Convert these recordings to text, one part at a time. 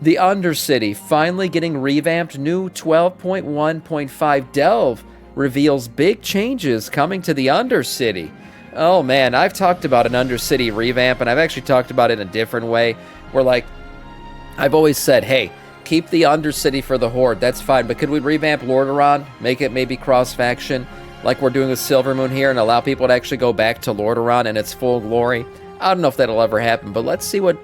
The Undercity finally getting revamped. New 12.1.5 Delve reveals big changes coming to the Undercity. Oh man, I've talked about an Undercity revamp, and I've actually talked about it in a different way, where like, I've always said, hey, keep the Undercity for the Horde, that's fine, but could we revamp Lordaeron, make it maybe cross-faction, like we're doing with Silvermoon here, and allow people to actually go back to Lordaeron in its full glory? I don't know if that'll ever happen, but let's see what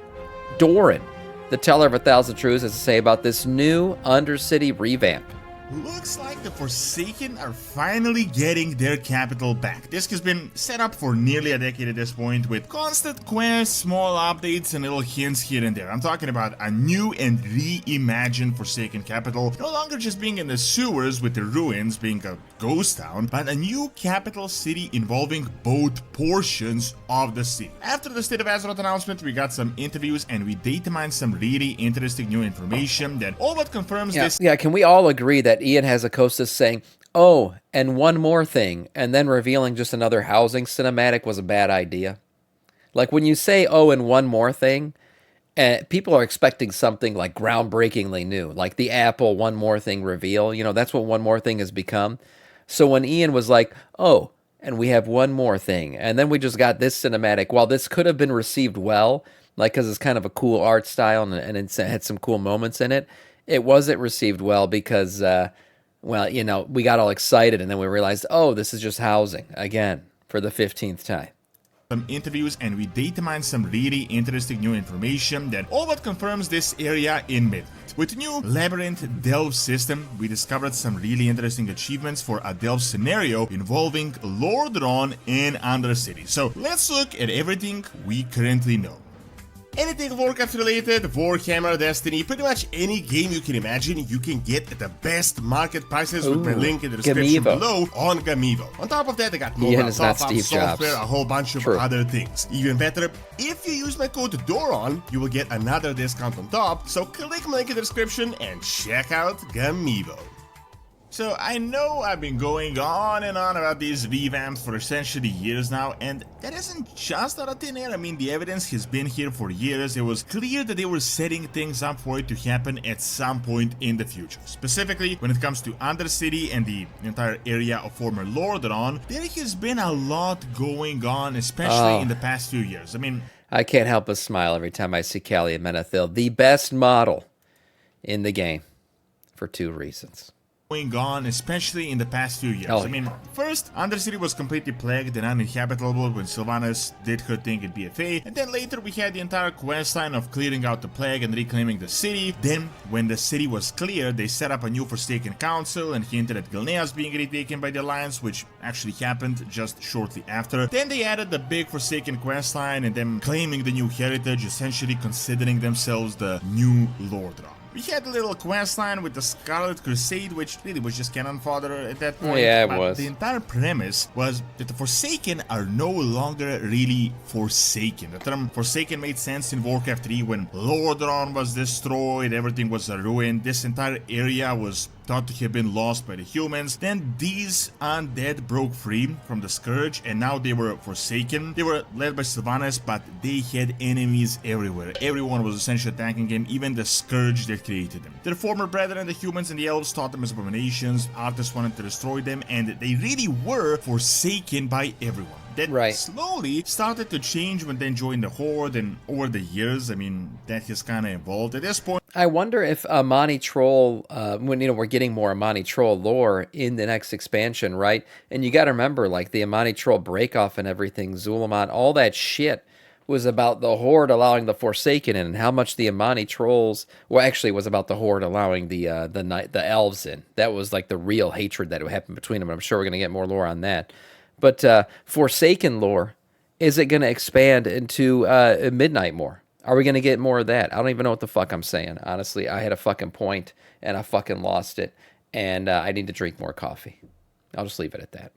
Doran, the Teller of 1,000 Truths, has to say about this new Undercity revamp. Looks like the Forsaken are finally getting their capital back. This has been set up for nearly a decade at this point, with constant quests, small updates, and little hints here and there. I'm talking about a new and reimagined Forsaken capital, no longer just being in the sewers with the ruins being a ghost town, but a new capital city involving both portions of the city. After the State of Azeroth announcement, we got some interviews and we data mined some really interesting new information that all but confirms this. Yeah, can we all agree that Ian Hazzikostas saying, oh, and one more thing, and then revealing just another housing cinematic was a bad idea? Like, when you say, oh, and one more thing, people are expecting something like groundbreakingly new, like the Apple one more thing reveal. You know, that's what one more thing has become. So when Ian was like, oh, and we have one more thing, and then we just got this cinematic, while this could have been received well, like, because it's kind of a cool art style and it had some cool moments in it, it wasn't received well because, well, you know, we got all excited and then we realized, oh, this is just housing again for the 15th time. Some interviews and we data mined some really interesting new information that all but confirms this area in Midnight. With the new Labyrinth Delve system, we discovered some really interesting achievements for a Delve scenario involving Lordaeron and Undercity. So let's look at everything we currently know. Anything Warcraft related, Warhammer, Destiny, pretty much any game you can imagine, you can get at the best market prices with my link in the description Gamivo. below on Gamivo. On top of that, I got mobile Ian is not top-up Steve software, Jobs. a whole bunch of other things. Even better, if you use my code DORON, you will get another discount on top, so click my link in the description and check out Gamivo. So I know I've been going on and on about these revamps for essentially years now, and that isn't just out of thin air. I mean, the evidence has been here for years. It was clear that they were setting things up for it to happen at some point in the future. Specifically, when it comes to Undercity and the entire area of former Lordaeron, there has been a lot going on, especially in the past few years. I mean, I can't help but smile every time I see Callie and Menethil, the best model in the game, for two reasons. Going on, especially in the past few years. I mean, first, Undercity was completely plagued and uninhabitable when Sylvanas did her thing in BFA, and then later we had the entire questline of clearing out the plague and reclaiming the city. Then, when the city was cleared, they set up a new Forsaken Council and hinted at Gilneas being retaken by the Alliance, which actually happened just shortly after. Then they added the big Forsaken questline and them claiming the new heritage, essentially considering themselves the new Lordaeron. We had a little questline with the Scarlet Crusade, which really was just cannon fodder at that point. Yeah, it but was. The entire premise was that the Forsaken are no longer really Forsaken. The term Forsaken made sense in Warcraft 3 when Lordaeron was destroyed, everything was a ruin, this entire area was thought to have been lost by the humans. Then these undead broke free from the Scourge and now they were Forsaken. They were led by Sylvanas, but they had enemies everywhere. Everyone was essentially attacking them, even the Scourge that created them. Their former brethren, the humans and the elves, taught them as abominations. Artists wanted to destroy them, and they really were forsaken by everyone. That slowly started to change when they joined the Horde, and over the years, I mean, that has kind of evolved. At this point, I wonder if Amani Troll, when, you know, we're getting more Amani Troll lore in the next expansion, right? And you got to remember, like, the Amani Troll breakoff and everything, Zulaman, all that shit was about the Horde allowing the Forsaken in, and how much the Amani Trolls, well, actually, it was about the Horde allowing the elves in. That was, like, the real hatred that would happen between them. I'm sure we're going to get more lore on that. But Forsaken lore, is it going to expand into Midnight more? Are we going to get more of that? I don't even know what the fuck I'm saying. Honestly, I had a fucking point, and I fucking lost it, and I need to drink more coffee. I'll just leave it at that.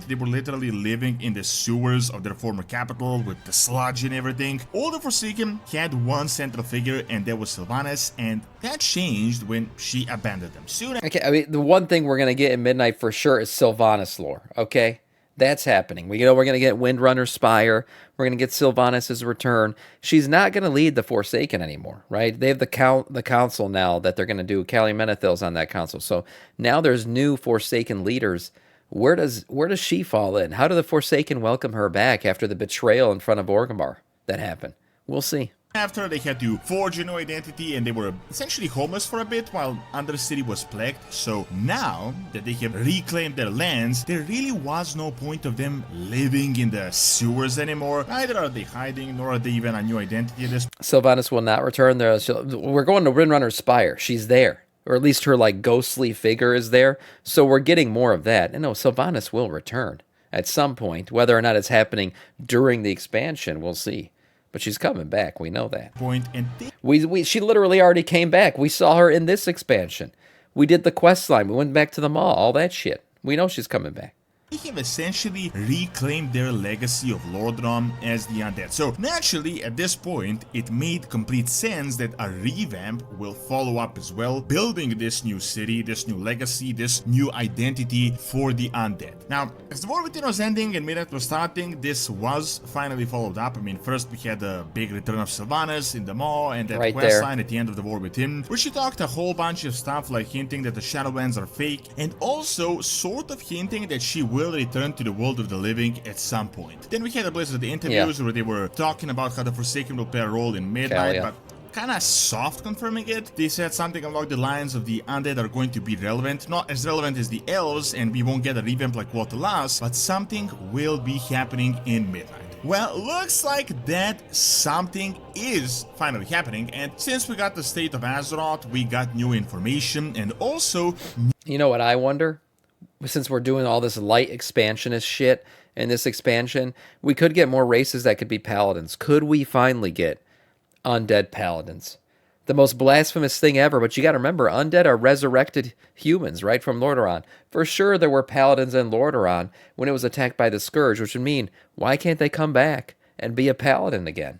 They were literally living in the sewers of their former capital with the sludge and everything. All the Forsaken had one central figure, and that was Sylvanas, and that changed when she abandoned them. Soon. Okay, I mean, the one thing we're going to get in Midnight for sure is Sylvanas lore, okay? That's happening. We know we're going to get Windrunner Spire. We're going to get Sylvanas' return. She's not going to lead the Forsaken anymore, right? They have the council now that they're going to do. Callie Menethil's on that council. So now there's new Forsaken leaders. Where does she fall in? How do the Forsaken welcome her back after the betrayal in front of Orgrimmar that happened? We'll see. After, they had to forge a new identity and they were essentially homeless for a bit while Undercity was plagued. So now that they have reclaimed their lands, there really was no point of them living in the sewers anymore. Neither are they hiding, nor are they even a new identity at this. Sylvanas will not return there. We're going to Windrunner Spire. She's there. Or at least her like ghostly figure is there. So we're getting more of that. And no, Sylvanas will return at some point. Whether or not it's happening during the expansion, we'll see. But she's coming back. We know that. She literally already came back. We saw her in this expansion. We did the quest line. We went back to the mall. All that shit. We know she's coming back. They have essentially reclaimed their legacy of Lordaeron as the undead. So naturally, at this point, it made complete sense that a revamp will follow up as well, building this new city, this new legacy, this new identity for the undead. Now, as the War Within was ending and Midnight was starting, this was finally followed up. I mean, first we had the big return of Sylvanas in the mall and that quest line at the end of the War Within, where she talked a whole bunch of stuff like hinting that the Shadowlands are fake and also sort of hinting that she will return to the world of the living at some point. Then we had a Blizzard interviews where they were talking about how the Forsaken will play a role in Midnight, but kinda soft confirming it. They said something along the lines of the undead are going to be relevant, not as relevant as the elves, and we won't get a revamp like Water Lost, but something will be happening in Midnight. Well, looks like that something is finally happening, and since we got the State of Azeroth, we got new information, and also... You know what I wonder? Since we're doing all this light expansionist shit in this expansion, we could get more races that could be paladins. Could we finally get undead paladins? The most blasphemous thing ever, but you gotta remember, undead are resurrected humans, right, from Lordaeron. For sure there were paladins in Lordaeron when it was attacked by the Scourge, which would mean, why can't they come back and be a paladin again?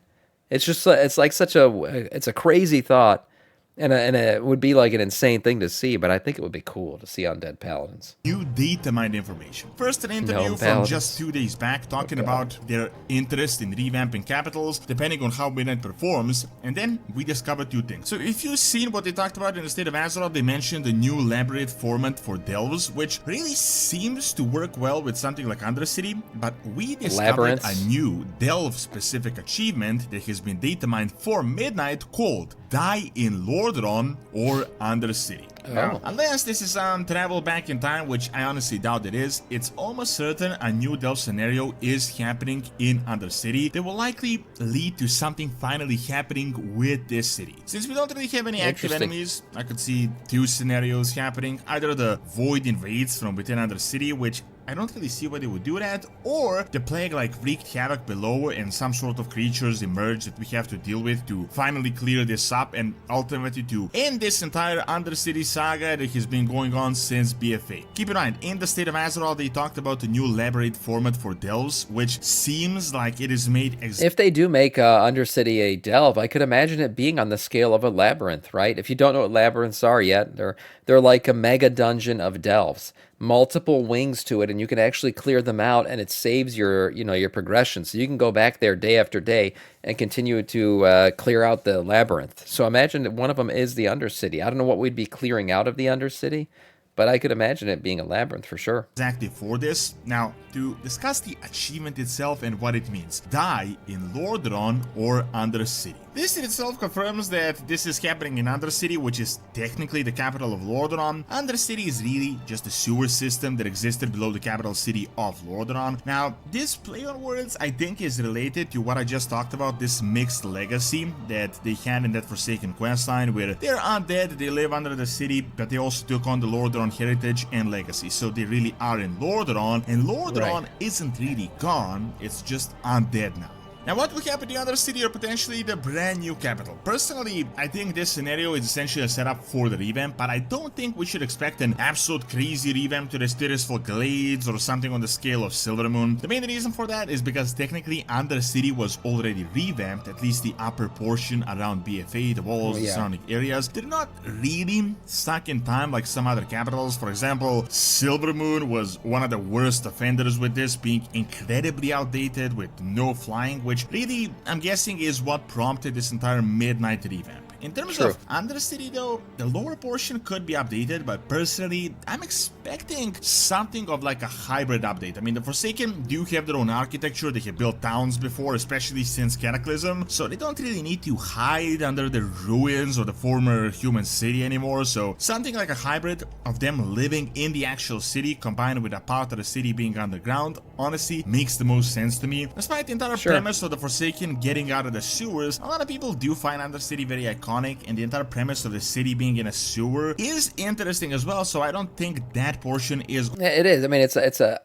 It's just, it's like it's a crazy thought. And it would be like an insane thing to see, but I think it would be cool to see undead paladins. New data mined information. First, an interview from just 2 days back talking about their interest in revamping capitals, depending on how Midnight performs, and then we discovered 2 things. So if you've seen what they talked about in the State of Azeroth, they mentioned the new labyrinth format for delves, which really seems to work well with something like Undercity, but we discovered a new delve-specific achievement that has been data mined for Midnight called Die in Lordaeron or Undercity. Now, unless this is travel back in time, which I honestly doubt it is, it's almost certain a new delve scenario is happening in Undercity that will likely lead to something finally happening with this city. Since we don't really have any active enemies, I could see 2 scenarios happening. Either the Void invades from within Undercity, which I don't really see why they would do that, or the plague like wreaked havoc below and some sort of creatures emerge that we have to deal with to finally clear this up and ultimately to end this entire Undercity saga that has been going on since BFA. Keep in mind, in the State of Azeroth they talked about the new labyrinth format for delves, which seems like it is made if they do make Undercity a delve, I could imagine it being on the scale of a labyrinth, right? If you don't know what labyrinths are yet, they're like a mega dungeon of delves. Multiple wings to it, and you can actually clear them out, and it saves your progression. So you can go back there day after day and continue to clear out the labyrinth. So imagine that one of them is the Undercity. I don't know what we'd be clearing out of the Undercity, but I could imagine it being a labyrinth for sure. Exactly for this. Now, to discuss the achievement itself and what it means. Die in Lordaeron or Undercity. This in itself confirms that this is happening in Undercity, which is technically the capital of Lordaeron. Undercity is really just a sewer system that existed below the capital city of Lordaeron. Now, this play on words I think is related to what I just talked about, this mixed legacy that they had in that Forsaken questline, where they're undead, they live under the city, but they also took on the Lordaeron heritage and legacy. So they really are in Lordaeron, and Lordaeron isn't really gone, it's just undead now. Now, what will happen in the other city or potentially the brand new capital? Personally, I think this scenario is essentially a setup for the revamp, but I don't think we should expect an absolute crazy revamp to the Tirisful Glades or something on the scale of Silvermoon. The main reason for that is because technically Undercity was already revamped, at least the upper portion around BFA, the walls, the surrounding areas. They're not really stuck in time like some other capitals. For example, Silvermoon was one of the worst offenders with this, being incredibly outdated with no flying, which really, I'm guessing, is what prompted this entire Midnight revamp. In terms of Undercity though, the lower portion could be updated, but personally, I'm expecting something of like a hybrid update. I mean, the Forsaken do have their own architecture, they have built towns before, especially since Cataclysm, so they don't really need to hide under the ruins of the former human city anymore, so something like a hybrid of them living in the actual city combined with a part of the city being underground, honestly, makes the most sense to me. Despite the entire premise of the Forsaken getting out of the sewers, a lot of people do find Undercity very iconic, and the entire premise of the city being in a sewer is interesting as well, so I don't think that portion is... It is. I mean,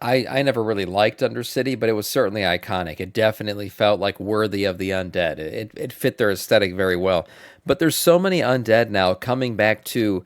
I never really liked Undercity, but it was certainly iconic. It definitely felt like worthy of the undead. It fit their aesthetic very well. But there's so many undead now coming back to,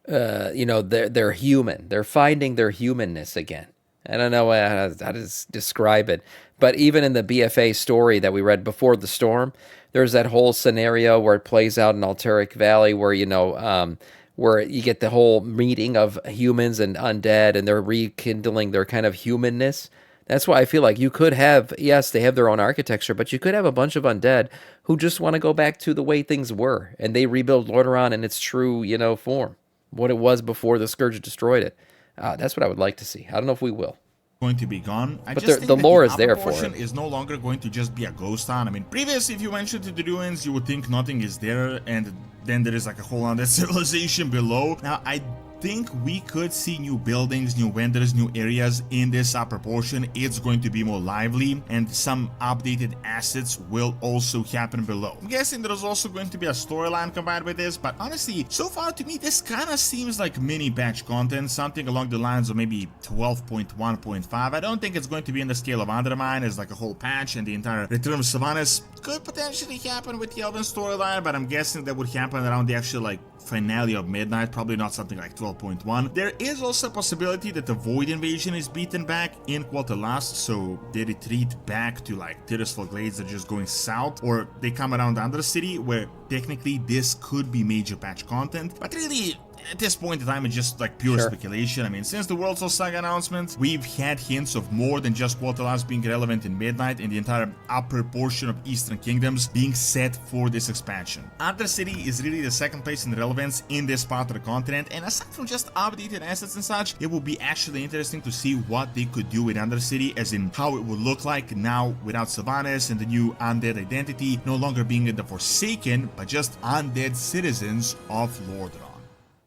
you know, they're human. They're finding their humanness again. I don't know how to describe it, but even in the BFA story that we read before the storm, there's that whole scenario where it plays out in Alterac Valley where, you know, where you get the whole meeting of humans and undead and they're rekindling their kind of humanness. That's why I feel like you could have, yes, they have their own architecture, but you could have a bunch of undead who just want to go back to the way things were and they rebuild Lordaeron in its true, you know, form, what it was before the Scourge destroyed it. That's what I would like to see. I don't know if we will. Going to be gone. I but just think the that lore the is there upper for it. Is no longer going to just be a ghost town. I mean, previously, if you ventured to the ruins, you would think nothing is there, and then there is like a whole other civilization below. Now, I think we could see new buildings, new vendors, new areas in this upper portion. It's going to be more lively, and some updated assets will also happen below. I'm guessing there's also going to be a storyline combined with this, but honestly, so far to me, this kind of seems like mini batch content, something along the lines of maybe 12.1.5. I don't think it's going to be in the scale of Undermine as like a whole patch, and the entire Return of Sylvanas could potentially happen with the Elven storyline, but I'm guessing that would happen around the actual like finale of Midnight, probably not something like 12.1. There is also a possibility that the Void Invasion is beaten back in Quaterlast, so they retreat back to like Tirisful Glades that are just going south, or they come around Undercity, where technically this could be major patch content, but really, at this point in time, it's just like pure speculation. I mean, since the World Soul Saga announcement, we've had hints of more than just Quaterlast being relevant in Midnight and the entire upper portion of Eastern Kingdoms being set for this expansion. Undercity is really the second place in relevance in this part of the continent, and aside from just updated assets and such, it will be actually interesting to see what they could do with Undercity, as in how it would look like now without Sylvanas and the new undead identity no longer being in the Forsaken, but just undead citizens of Lordaeron.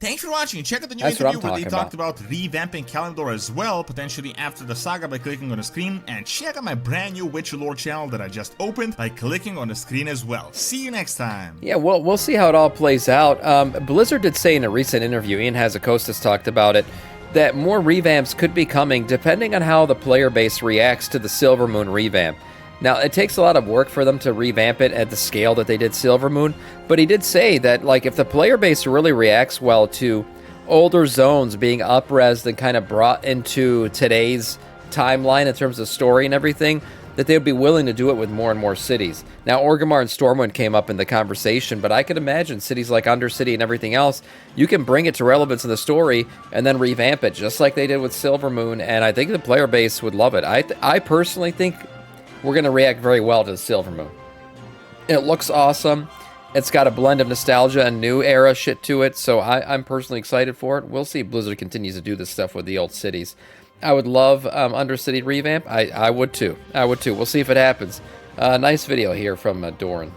Thanks for watching. Check out the new interview where they talked about revamping Kalimdor as well, potentially after the saga, by clicking on the screen, and check out my brand new Witcher lore channel that I just opened by clicking on the screen as well. See you next time. Yeah, well, we'll see how it all plays out. Blizzard did say in a recent interview, Ian Hazzikostas talked about it, that more revamps could be coming depending on how the player base reacts to the Silvermoon revamp. Now, it takes a lot of work for them to revamp it at the scale that they did Silvermoon, but he did say that, like, if the player base really reacts well to older zones being up-resed and kind of brought into today's timeline in terms of story and everything, that they would be willing to do it with more and more cities. Now, Orgrimmar and Stormwind came up in the conversation, but I could imagine cities like Undercity and everything else, you can bring it to relevance in the story and then revamp it, just like they did with Silvermoon, and I think the player base would love it. I personally think we're going to react very well to the Silvermoon. It looks awesome. It's got a blend of nostalgia and new era shit to it, so I'm personally excited for it. We'll see if Blizzard continues to do this stuff with the old cities. I would love Undercity revamp. I would too. I would too. We'll see if it happens. Nice video here from Doran.